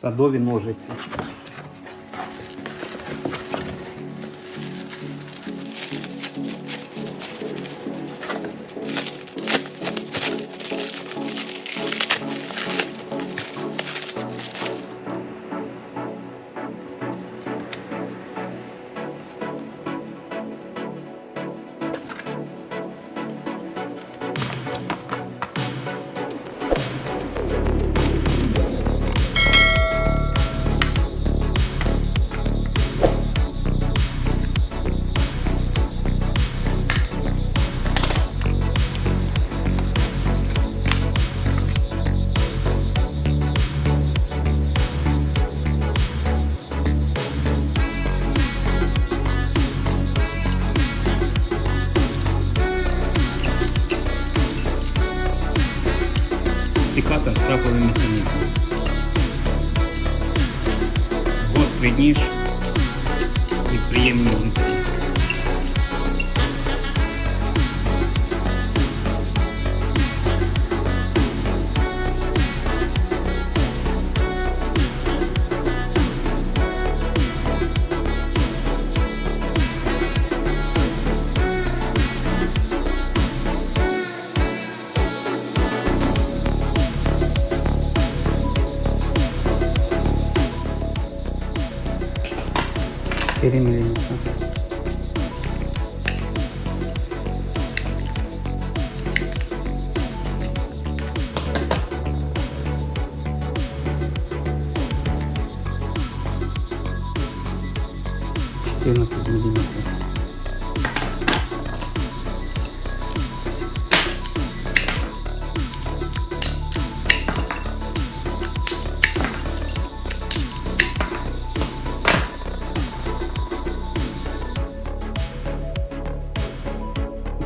Садові ножиці. Секатор з краповим механізмом. Гострий ніж і приємні в руці. Миллиметра. Миллиметров.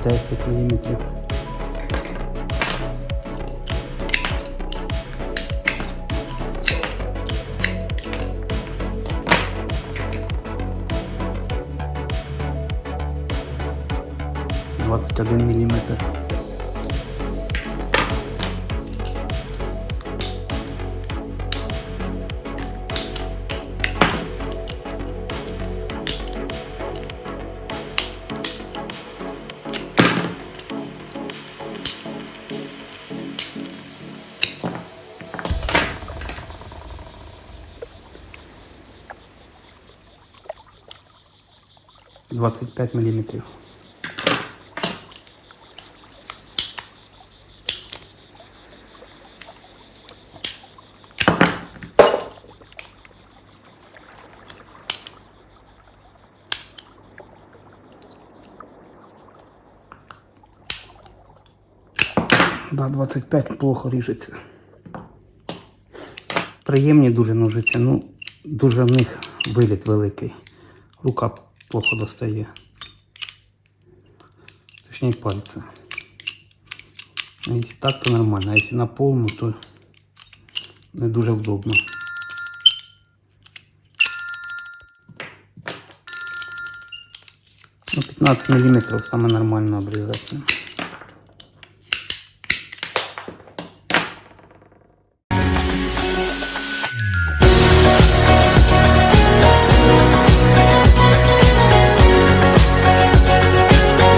10 мм. Двадцать один миллиметр. Двадцать пять миллиметров. Да, 25 плохо ріжеться. Приємні дуже ножиці, ну дуже в них виліт великий. Рука плохо достає. Точніше пальці. А якщо так, то нормально, а якщо на повну, то не дуже вдобно. Ну, 15 мм саме нормально обрізати.